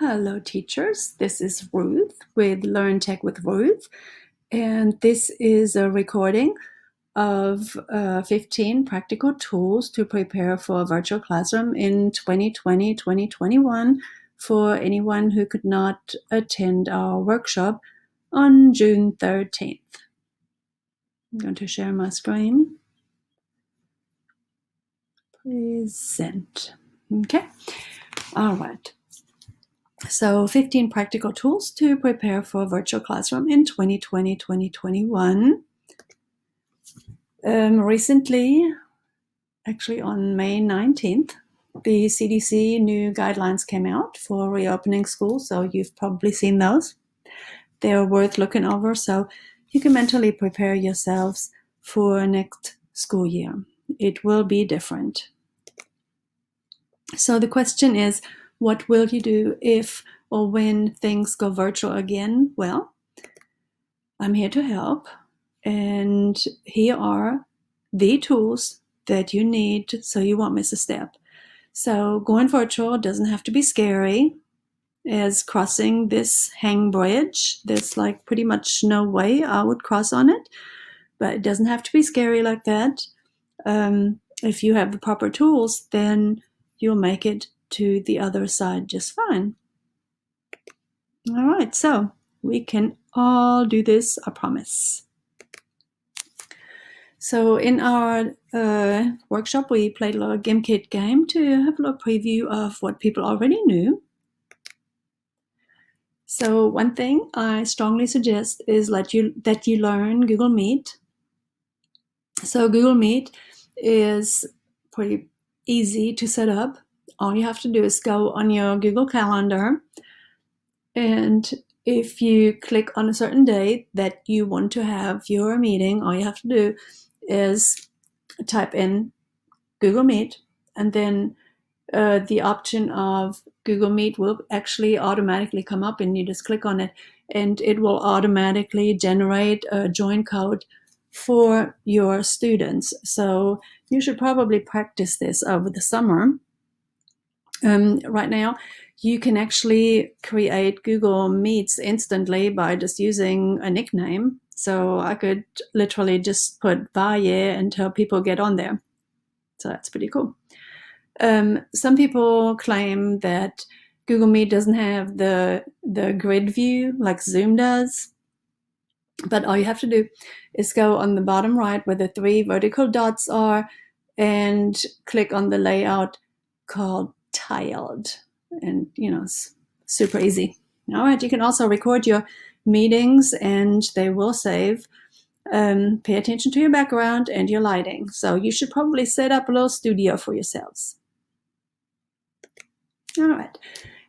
Hello, teachers. This is Ruth with Learn Tech with Ruth, and this is a recording of 15 practical tools to prepare for a virtual classroom in 2020-2021 for anyone who could not attend our workshop on June 13th. I'm going to share my screen. Present. Okay. All right. So 15 practical tools to prepare for a virtual classroom in 2020-2021. Recently, actually on May 19th, the CDC new guidelines came out for reopening schools, so you've probably seen those. They're worth looking over, so you can mentally prepare yourselves for next school year. It will be different. So the question is, what will you do if or when things go virtual again? Well, I'm here to help, and here are the tools that you need so you won't miss a step. So going virtual doesn't have to be scary, as crossing this hang bridge. There's like pretty much no way I would cross on it, but it doesn't have to be scary like that. If you have the proper tools, then you'll make it to the other side just fine. All right, so we can all do this, I promise. So in our workshop, we played a little Gimkit game to have a little preview of what people already knew. So one thing I strongly suggest is that you learn Google Meet. So Google Meet is pretty easy to set up. All you have to do is go on your Google Calendar, and if you click on a certain date that you want to have your meeting, all you have to do is type in Google Meet, and then the option of Google Meet will actually automatically come up, and you just click on it, and it will automatically generate a join code for your students. So you should probably practice this over the summer. Right now, you can actually create Google Meets instantly by just using a nickname. So I could literally just put Vaje until people get on there. So that's pretty cool. Some people claim that Google Meet doesn't have the grid view like Zoom does. But all you have to do is go on the bottom right where the 3 vertical dots are and click on the layout called tiled. And, it's super easy. All right, you can also record your meetings and they will save. Pay attention to your background and your lighting. So you should probably set up a little studio for yourselves. All right,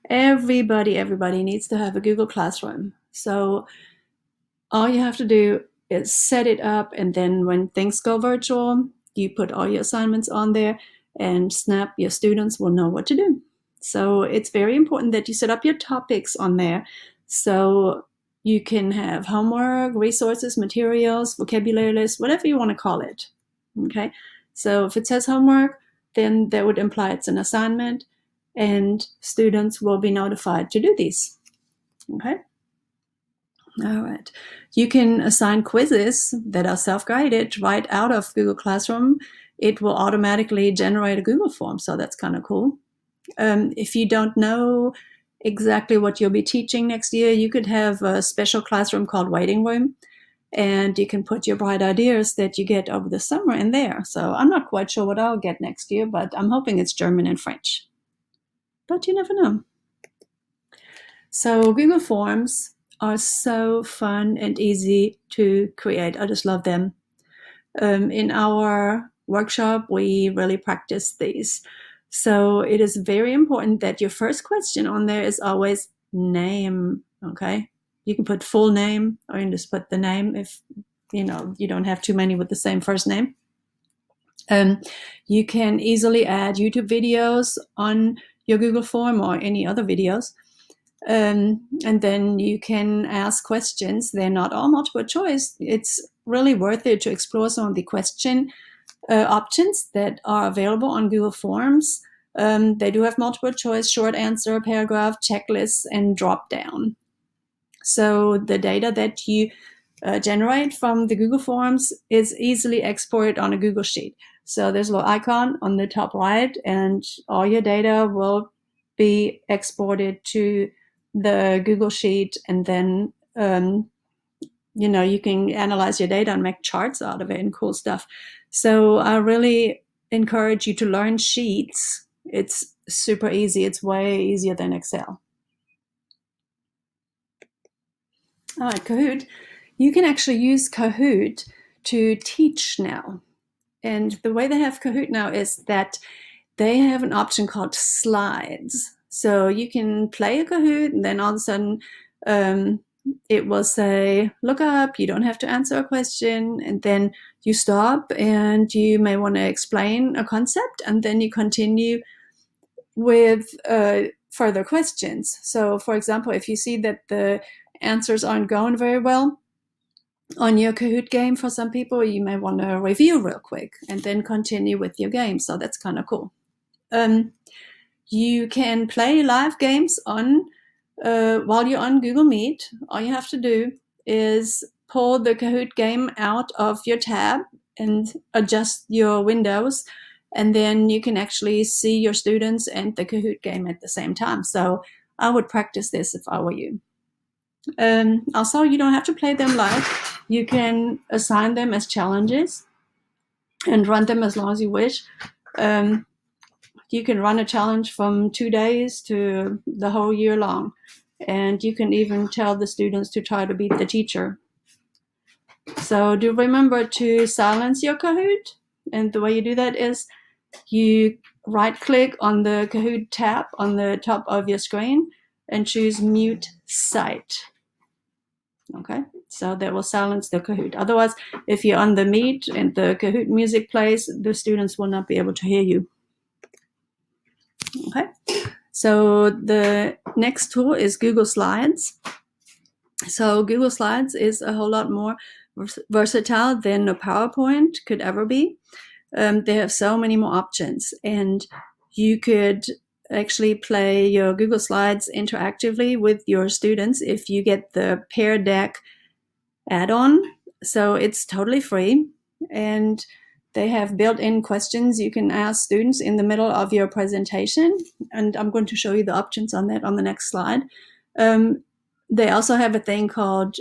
everybody needs to have a Google Classroom. So all you have to do is set it up, and then when things go virtual, you put all your assignments on there, and snap, your students will know what to do. So it's very important that you set up your topics on there so you can have homework, resources, materials, vocabulary lists, whatever you want to call it. Okay, so if it says homework, then that would imply it's an assignment, and students will be notified to do these. Okay. All right. You can assign quizzes that are self-guided right out of Google Classroom. It will automatically generate a Google form, so that's kind of cool. If you don't know exactly what you'll be teaching next year, you could have a special classroom called Waiting Room, and you can put your bright ideas that you get over the summer in there. So I'm not quite sure what I'll get next year, but I'm hoping it's German and French. But you never know. So Google Forms are so fun and easy to create. I just love them. In our workshop, we really practice these. So it is very important that your first question on there is always name, okay? You can put full name, or you can just put the name if, you don't have too many with the same first name. You can easily add YouTube videos on your Google form or any other videos. And then you can ask questions. They're not all multiple choice. It's really worth it to explore some of the question options that are available on Google Forms. They do have multiple choice, short answer, paragraph, checklists, and drop down. So the data that you generate from the Google Forms is easily exported on a Google Sheet. So there's a little icon on the top right, and all your data will be exported to the Google Sheet, and then you can analyze your data and make charts out of it and cool stuff. So I really encourage you to learn Sheets. It's super easy. It's way easier than Excel. All right, Kahoot. You can actually use Kahoot to teach now. And the way they have Kahoot now is that they have an option called slides. So you can play a Kahoot, and then all of a sudden it will say, look up, you don't have to answer a question, and then you stop and you may want to explain a concept, and then you continue with further questions. So for example, if you see that the answers aren't going very well on your Kahoot game, for some people, you may want to review real quick and then continue with your game. So that's kind of cool. You can play live games on while you're on Google Meet. All you have to do is pull the Kahoot game out of your tab and adjust your windows, and then you can actually see your students and the Kahoot game at the same time. So I would practice this if I were you. Also, you don't have to play them live. You can assign them as challenges and run them as long as you wish. You can run a challenge from 2 days to the whole year long. And you can even tell the students to try to beat the teacher. So do remember to silence your Kahoot. And the way you do that is you right-click on the Kahoot tab on the top of your screen and choose Mute Site. Okay, so that will silence the Kahoot. Otherwise, if you're on the Meet and the Kahoot music plays, the students will not be able to hear you. Okay, so the next tool is Google Slides. So Google Slides is a whole lot more versatile than a PowerPoint could ever be. They have so many more options, and you could actually play your Google Slides interactively with your students if you get the Pear deck add-on. So it's totally free, and they have built-in questions you can ask students in the middle of your presentation, and I'm going to show you the options on that on the next slide. They also have a thing called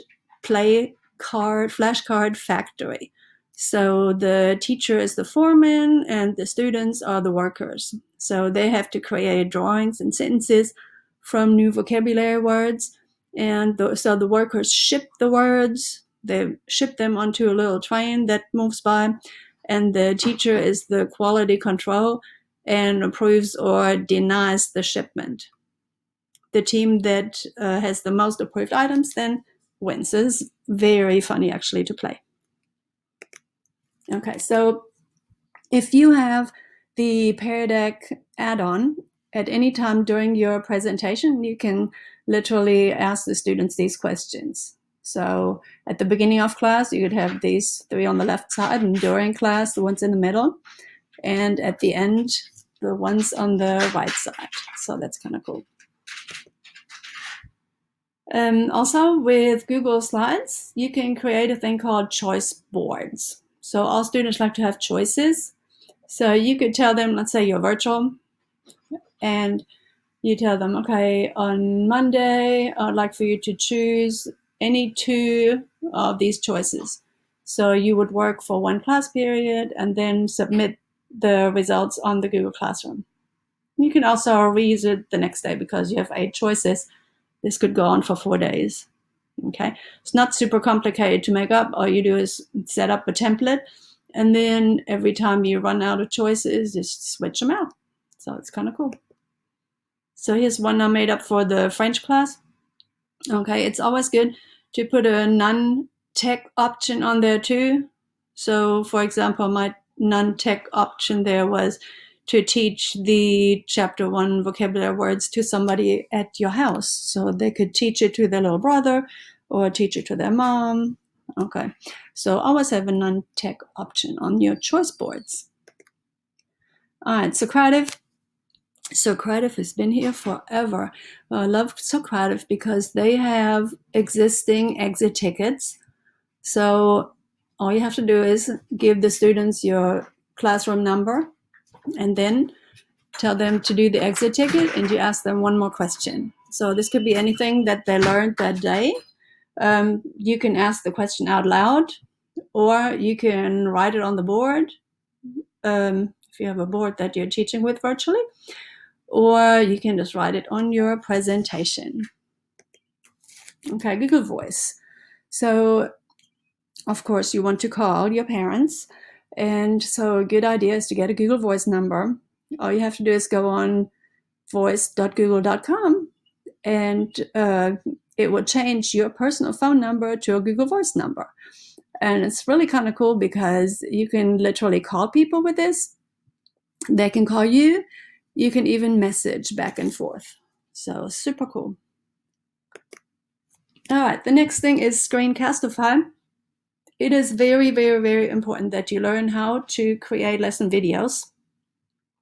Flashcard Factory. So the teacher is the foreman and the students are the workers. So they have to create drawings and sentences from new vocabulary words. And so the workers ship the words, they ship them onto a little train that moves by, and the teacher is the quality control and approves or denies the shipment. The team that has the most approved items then wins. This is very funny actually to play. Okay, so if you have the Pear deck add-on at any time during your presentation, you can literally ask the students these questions. So at the beginning of class, you could have these 3 on the left side, and during class, the ones in the middle, and at the end, the ones on the right side. So that's kind of cool. Also, with Google Slides, you can create a thing called choice boards. So all students like to have choices. So you could tell them, let's say you're virtual, and you tell them, okay, on Monday, I'd like for you to choose any 2 of these choices. So you would work for 1 class period and then submit the results on the Google Classroom. You can also reuse it the next day because you have 8 choices. This could go on for 4 days. Okay, it's not super complicated to make up. All you do is set up a template, and then every time you run out of choices, just switch them out. So it's kind of cool. So here's one I made up for the French class. Okay, it's always good to put a non-tech option on there too. So for example, my non-tech option there was to teach the chapter 1 vocabulary words to somebody at your house. So they could teach it to their little brother or teach it to their mom. Okay, so always have a non-tech option on your choice boards. All right, Socrative. Socrative has been here forever. I love Socrative because they have existing exit tickets. So all you have to do is give the students your classroom number and then tell them to do the exit ticket, and you ask them one more question. So this could be anything that they learned that day. You can ask the question out loud, or you can write it on the board, if you have a board that you're teaching with virtually, or you can just write it on your presentation. Okay, Google Voice. So, of course, you want to call your parents, and so a good idea is to get a Google Voice number. All you have to do is go on voice.google.com, and it will change your personal phone number to a Google Voice number. And it's really kind of cool because you can literally call people with this. They can call you. You can even message back and forth. So super cool. All right, the next thing is Screencastify. It is very, very, very important that you learn how to create lesson videos.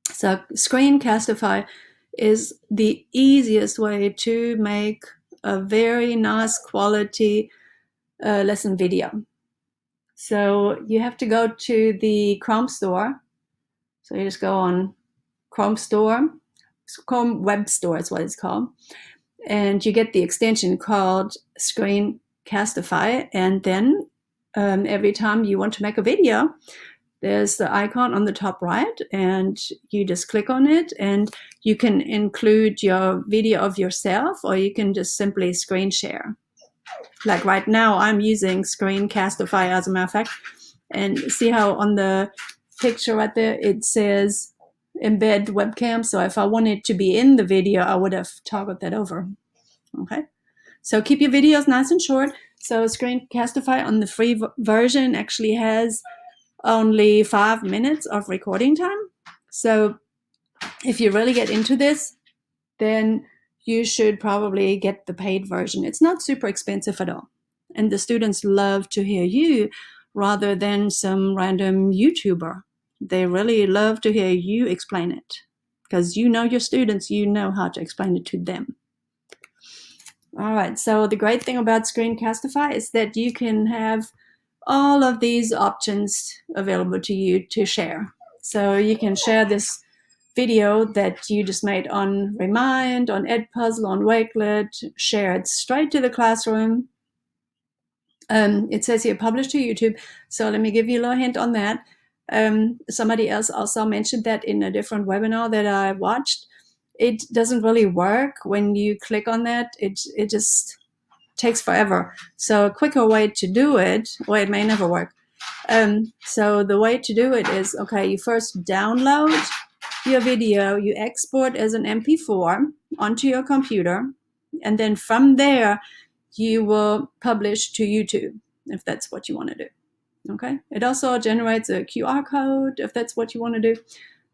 So Screencastify is the easiest way to make a very nice quality lesson video. So you have to go to the Chrome store. So you just go on Chrome store, Chrome Web Store is what it's called. And you get the extension called Screencastify. And then every time you want to make a video, there's the icon on the top right, and you just click on it, and you can include your video of yourself, or you can just simply screen share. Like right now, I'm using Screencastify, as a matter of fact, and see how on the picture right there, it says embed webcam. So if I wanted to be in the video, I would have toggled that over. Okay. So keep your videos nice and short. So Screencastify on the free version actually has only 5 minutes of recording time. So if you really get into this, then you should probably get the paid version. It's not super expensive at all. And the students love to hear you rather than some random YouTuber. They really love to hear you explain it because you know your students, you know how to explain it to them. All right, so the great thing about Screencastify is that you can have all of these options available to you to share. So you can share this video that you just made on Remind, on Edpuzzle, on Wakelet, share it straight to the classroom. It says here, publish to YouTube. So let me give you a little hint on that. Somebody else also mentioned that in a different webinar that I watched. It doesn't really work when you click on that. It just takes forever. So a quicker way to do it, well, it may never work. So the way to do it is, okay, you first download your video, you export as an MP4 onto your computer, and then from there, you will publish to YouTube, if that's what you want to do. Okay. It also generates a QR code, if that's what you want to do.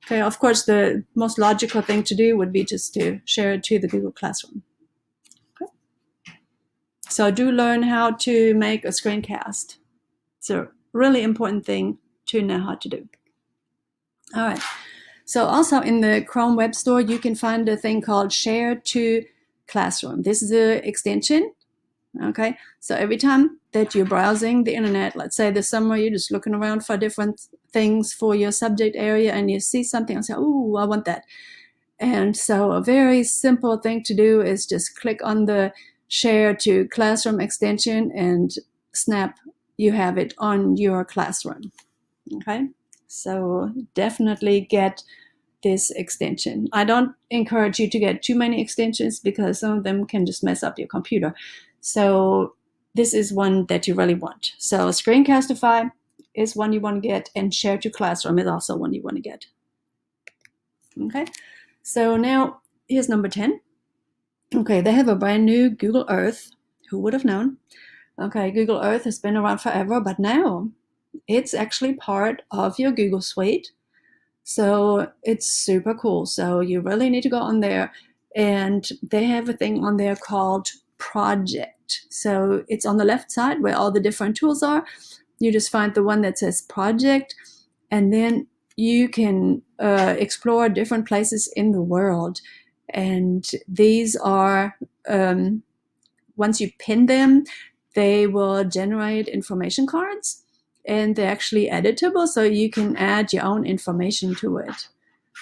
Okay. Of course, the most logical thing to do would be just to share it to the Google Classroom. So do learn how to make a screencast. It's a really important thing to know how to do. All right. So also in the Chrome Web Store, you can find a thing called Share to Classroom. This is an extension. Okay. So every time that you're browsing the internet, let's say this summer, you're just looking around for different things for your subject area and you see something and say, oh, I want that. And so a very simple thing to do is just click on the Share to Classroom extension and snap, you have it on your classroom. Okay, so definitely get this extension. I don't encourage you to get too many extensions because some of them can just mess up your computer. So this is one that you really want. So Screencastify is one you want to get, and Share to Classroom is also one you want to get. Okay, so now here's number 10. Okay, they have a brand new Google Earth. Who would have known? Okay, Google Earth has been around forever, but now it's actually part of your Google Suite. So it's super cool. So you really need to go on there, and they have a thing on there called Project. So it's on the left side where all the different tools are. You just find the one that says Project, and then you can explore different places in the world. And these are, once you pin them, they will generate information cards, and they're actually editable, so you can add your own information to it.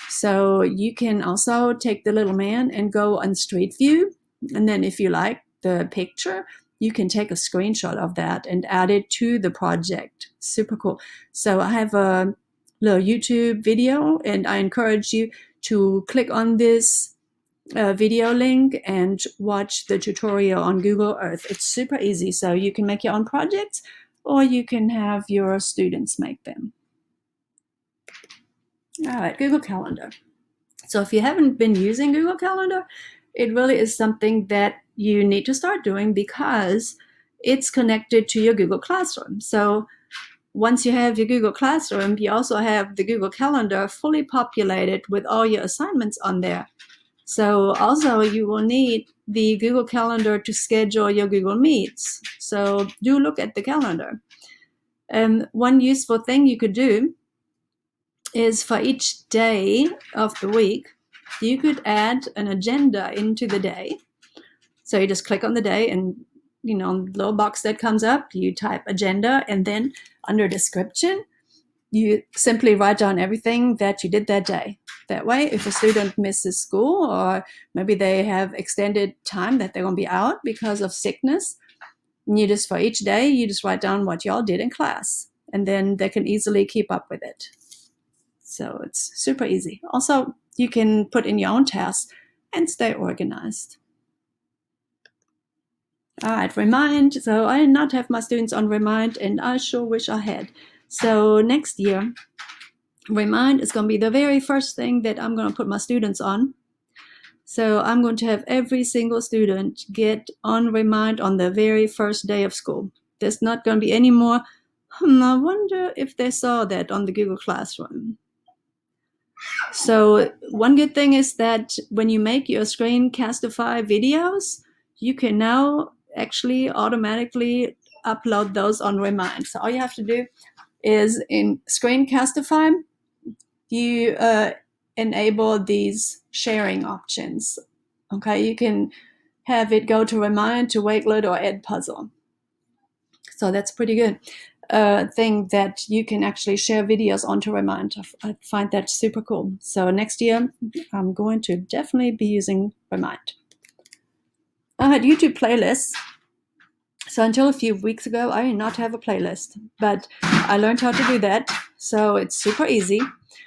So you can also take the little man and go on Street View, and then if you like the picture, you can take a screenshot of that and add it to the project. Super cool. So I have a little YouTube video, and I encourage you to click on this video link and watch the tutorial on Google Earth. It's super easy, so you can make your own projects, or you can have your students make them. All right, Google Calendar. So if you haven't been using Google Calendar, it really is something that you need to start doing, because it's connected to your Google Classroom. So once you have your Google Classroom, you also have the Google Calendar fully populated with all your assignments on there. So also you will need the Google Calendar to schedule your Google Meets. So do look at the calendar. One useful thing you could do is, for each day of the week, you could add an agenda into the day. So you just click on the day, and the little box that comes up, you type agenda, and then under description, you simply write down everything that you did that day. That way, if a student misses school, or maybe they have extended time that they're going to be out because of sickness, you just, for each day, you just write down what y'all did in class, and then they can easily keep up with it. So it's super easy. Also, you can put in your own tasks and stay organized. All right, Remind. So I did not have my students on Remind, and I sure wish I had. So next year, Remind is going to be the very first thing that I'm going to put my students on. So I'm going to have every single student get on Remind on the very first day of school. There's not going to be any more, I wonder if they saw that on the Google Classroom. So one good thing is that when you make your Screencastify videos, you can now actually automatically upload those on Remind. So all you have to do is, in Screencastify, you enable these sharing options. Okay, you can have it go to Remind, to Wakelet, or Edpuzzle. So that's pretty good. Thing that you can actually share videos onto Remind. I find that super cool. So next year, I'm going to definitely be using Remind. I had YouTube playlists. So until a few weeks ago, I did not have a playlist, but I learned how to do that. So it's super easy.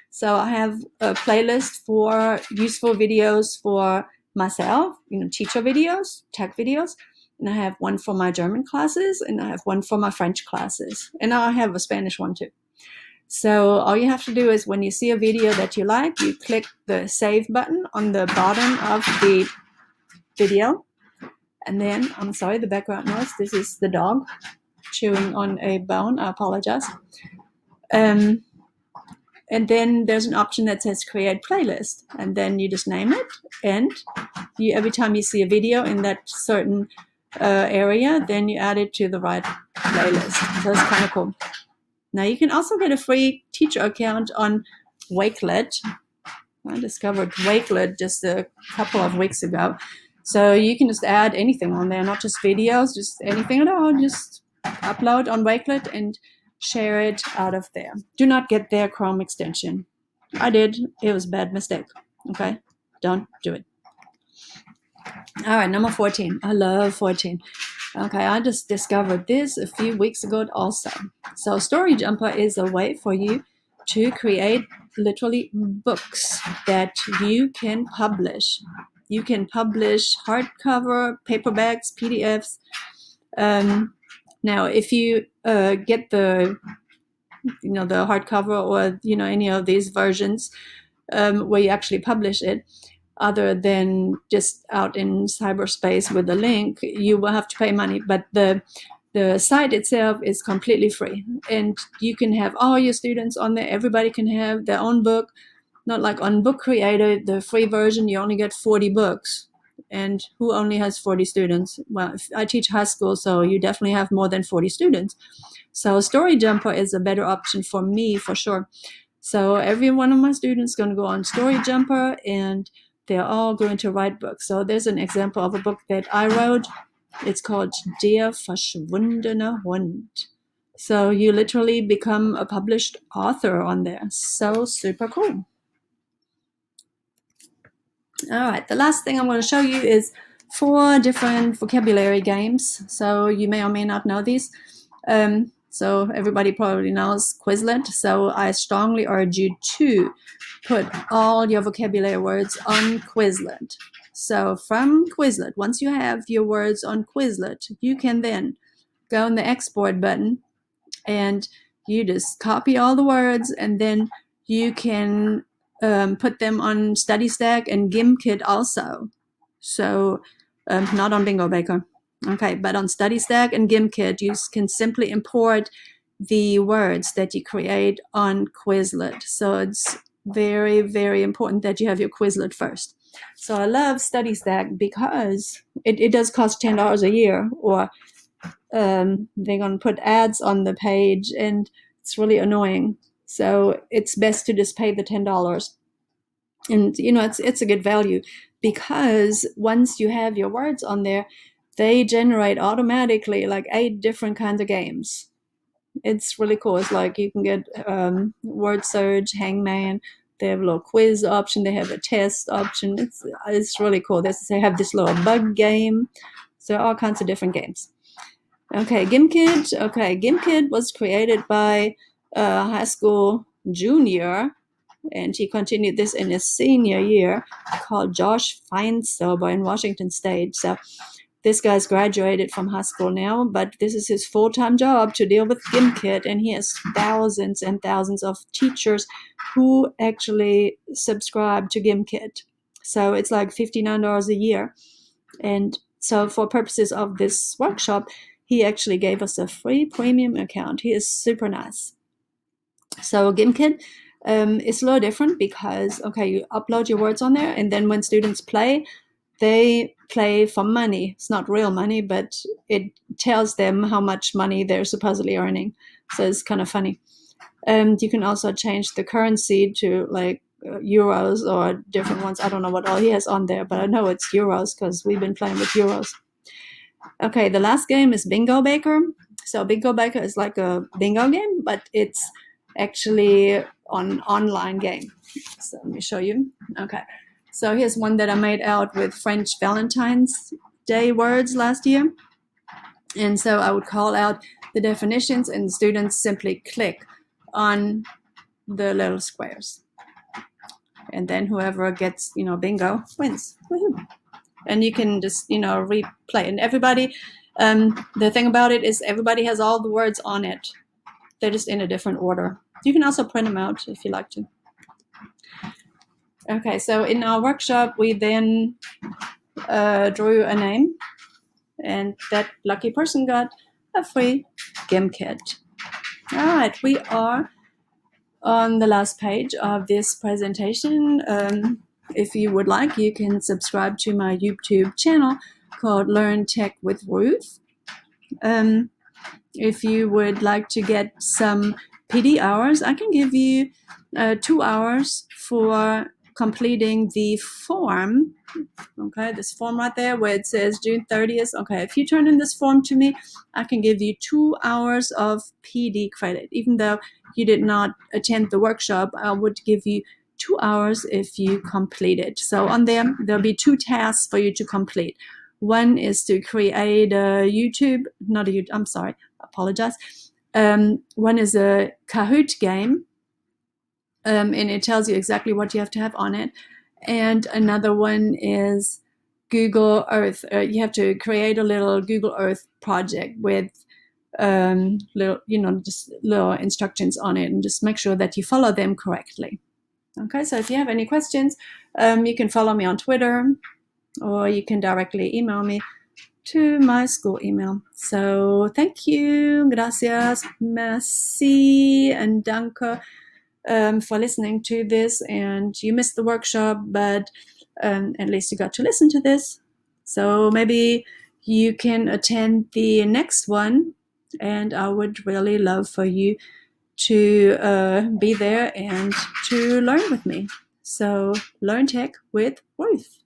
So I have a playlist for useful videos for myself, teacher videos, tech videos. And I have one for my German classes, and I have one for my French classes. And now I have a Spanish one too. So all you have to do is, when you see a video that you like, you click the save button on the bottom of the video. And then, I'm sorry, the background noise, this is the dog chewing on a bone. I apologize. And then there's an option that says create playlist. And then you just name it. And every time you see a video in that certain area, then you add it to the right playlist. So it's kind of cool. Now you can also get a free teacher account on Wakelet. I discovered Wakelet just a couple of weeks ago. So you can just add anything on there, not just videos, just anything at all. Just upload on Wakelet and share it out of there. Do not get their Chrome extension. I did. It was a bad mistake. Okay? Don't do it. All right, number 14. I love 14. Okay, I just discovered this a few weeks ago also. So Storyjumper is a way for you to create literally books that you can publish. You can publish hardcover, paperbacks, PDFs. Now, if you get the hardcover, or any of these versions where you actually publish it, other than just out in cyberspace with a link, you will have to pay money. But the site itself is completely free, and you can have all your students on there. Everybody can have their own book. Not like on Book Creator, the free version, you only get 40 books. And who only has 40 students? Well, I teach high school, so you definitely have more than 40 students. So Storyjumper is a better option for me, for sure. So every one of my students is going to go on Storyjumper, and they're all going to write books. So there's an example of a book that I wrote. It's called Der verschwundene Hund. So you literally become a published author on there. So super cool. All right, the last thing I'm going to show you is 4 different vocabulary games. So you may or may not know these. So everybody probably knows Quizlet. So I strongly urge you to put all your vocabulary words on Quizlet. So from Quizlet, once you have your words on Quizlet, you can then go on the export button and you just copy all the words, and then you can put them on StudyStack and Gimkit also. So not on Bingo Baker. Okay, but on StudyStack and Gimkit, you can simply import the words that you create on Quizlet. So it's very, very important that you have your Quizlet first. So I love StudyStack because it does cost $10 a year, or they're going to put ads on the page, and it's really annoying. So it's best to just pay the $10. And it's a good value, because once you have your words on there, they generate automatically like 8 different kinds of games. It's really cool. It's like you can get word search, hangman. They have a little quiz option. They have a test option. It's really cool. They have this little bug game. So all kinds of different games. Okay, Gimkit. Okay, Gimkit was created by a high school junior, and he continued this in his senior year, called Josh Feinstober in Washington State. So this guy's graduated from high school now, but this is his full-time job to deal with Gimkit, and he has thousands and thousands of teachers who actually subscribe to Gimkit. So it's like $59 a year. And so for purposes of this workshop, he actually gave us a free premium account. He is super nice. So Gimkit is a little different because, okay, you upload your words on there, and then when students play, they play for money. It's not real money, but it tells them how much money they're supposedly earning. So it's kind of funny. You can also change the currency to like euros or different ones. I don't know what all he has on there, but I know it's euros because we've been playing with euros. Okay, the last game is Bingo Baker. So Bingo Baker is like a bingo game, but it's actually an online game. So let me show you. Okay, so here's one that I made out with French Valentine's Day words last year. And so I would call out the definitions, and students simply click on the little squares. And then whoever gets, bingo wins. Woohoo. And you can just, replay. And everybody, the thing about it is everybody has all the words on it. They're just in a different order. You can also print them out if you like to. Okay, so in our workshop, we then drew a name, and that lucky person got a free Gimkit. All right, we are on the last page of this presentation. If you would like, you can subscribe to my YouTube channel called Learn Tech with Ruth. If you would like to get some PD hours, I can give you 2 hours for completing the form. Okay, this form right there where it says June 30th. Okay, if you turn in this form to me, I can give you 2 hours of PD credit. Even though you did not attend the workshop, I would give you 2 hours if you complete it. So on there, there'll be 2 tasks for you to complete. One is to create a one is a Kahoot game, and it tells you exactly what you have to have on it. And another one is Google Earth. You have to create a little Google Earth project with just little instructions on it, and just make sure that you follow them correctly. Okay, so if you have any questions, you can follow me on Twitter, or you can directly email me to my school email. So thank you, gracias, merci, and danke for listening to this. And you missed the workshop, but at least you got to listen to this. So maybe you can attend the next one, and I would really love for you be there and to learn with me. So learn tech with Ruth.